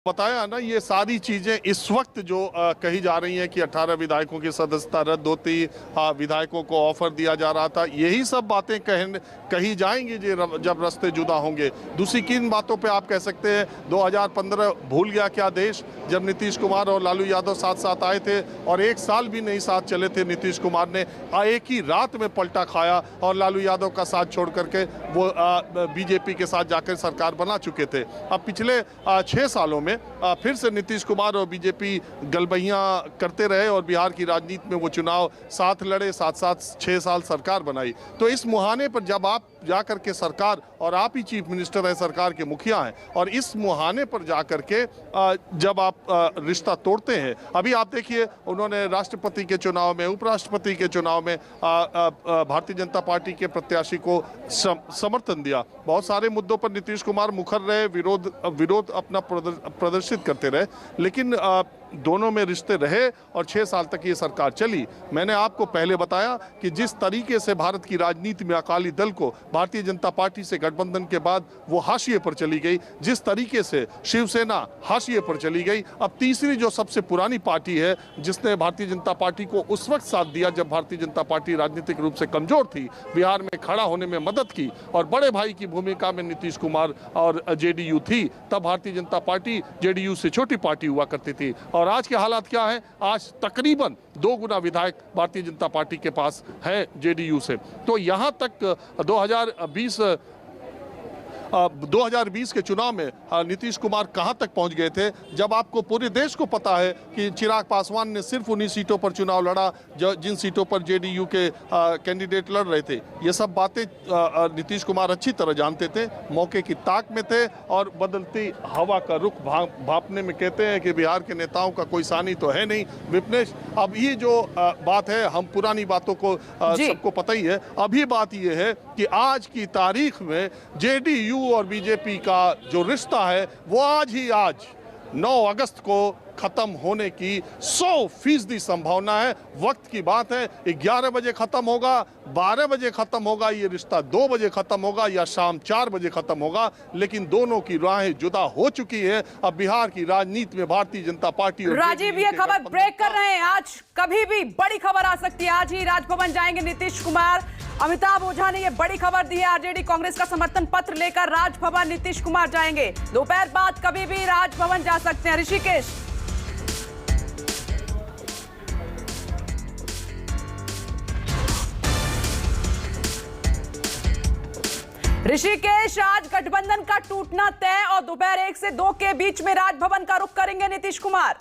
बताया ना, ये सारी चीजें इस वक्त जो कही जा रही हैं कि 18 विधायकों की सदस्यता रद्द होती, विधायकों को ऑफर दिया जा रहा था, यही सब बातें कही जाएंगी जब रास्ते जुदा होंगे। दूसरी किन बातों पे आप कह सकते हैं 2015 भूल गया क्या देश, जब नीतीश कुमार और लालू यादव साथ साथ आए थे और 1 साल भी नहीं साथ चले थे। नीतीश कुमार ने एक ही रात में पलटा खाया और लालू यादव का साथ छोड़ करके वो बीजेपी के साथ जाकर सरकार बना चुके थे। अब पिछले 6 सालों में फिर से नीतीश कुमार और बीजेपी गलबहियां करते रहे और बिहार की राजनीति में वो चुनाव साथ लड़े, साथ साथ 6 साल सरकार बनाई। तो इस मुहाने पर जब आप जाकर के सरकार, और आप ही चीफ मिनिस्टर हैं, सरकार के मुखिया हैं, और इस मुहाने पर जाकर के जब आप रिश्ता तोड़ते हैं, अभी आप देखिए उन्होंने राष्ट्रपति के चुनाव में, उपराष्ट्रपति के चुनाव में भारतीय जनता पार्टी के प्रत्याशी को समर्थन दिया। बहुत सारे मुद्दों पर नीतीश कुमार मुखर रहे, विरोध अपना प्रदर्शित करते रहे, लेकिन दोनों में रिश्ते रहे और 6 साल तक ये सरकार चली। मैंने आपको पहले बताया कि जिस तरीके से भारत की राजनीति में अकाली दल को भारतीय जनता पार्टी से गठबंधन के बाद वो हाशिए पर चली गई, जिस तरीके से शिवसेना हाशिए पर चली गई, अब तीसरी जो सबसे पुरानी पार्टी है जिसने भारतीय जनता पार्टी को उस वक्त साथ दिया जब भारतीय जनता पार्टी राजनीतिक रूप से कमजोर थी, बिहार में खड़ा होने में मदद की और बड़े भाई की भूमिका में नीतीश कुमार और जेडीयू थी, तब भारतीय जनता पार्टी जेडीयू से छोटी पार्टी हुआ करती थी। और आज के हालात क्या है? आज तकरीबन 2 गुना विधायक भारतीय जनता पार्टी के पास है जेडीयू से। तो यहां तक 2020 के चुनाव में नीतीश कुमार कहां तक पहुंच गए थे, जब आपको पूरे देश को पता है कि चिराग पासवान ने सिर्फ उन्हीं सीटों पर चुनाव लड़ा जिन सीटों पर जेडीयू के कैंडिडेट लड़ रहे थे। ये सब बातें नीतीश कुमार अच्छी तरह जानते थे, मौके की ताक में थे और बदलती हवा का रुख भांपने में कहते हैं कि बिहार के नेताओं का कोई सानी तो है नहीं। विपनेश, अब ये जो बात है, हम पुरानी बातों को सबको पता ही है, अभी बात ये है कि आज की तारीख में जेडीयू और बीजेपी का जो रिश्ता है वो आज 9 अगस्त को खत्म होने की 100% संभावना है। वक्त की बात है, 11 बजे खत्म होगा, 12 बजे खत्म होगा, ये रिश्ता 2 बजे खत्म होगा या शाम 4 बजे खत्म होगा, लेकिन दोनों की राहें जुदा हो चुकी है। अब बिहार की राजनीति में भारतीय जनता पार्टी और राजीव, ये खबर ब्रेक कर रहे हैं, आज कभी भी बड़ी खबर आ सकती है। आज ही राजभवन जाएंगे नीतीश कुमार। अमिताभ ओझा ने यह बड़ी खबर दी है, आरजेडी कांग्रेस का समर्थन पत्र लेकर राजभवन नीतीश कुमार जाएंगे। दोपहर बाद कभी भी राजभवन जा सकते हैं। ऋषिकेश, आज गठबंधन का टूटना तय और दोपहर 1 से 2 के बीच में राजभवन का रुख करेंगे नीतीश कुमार।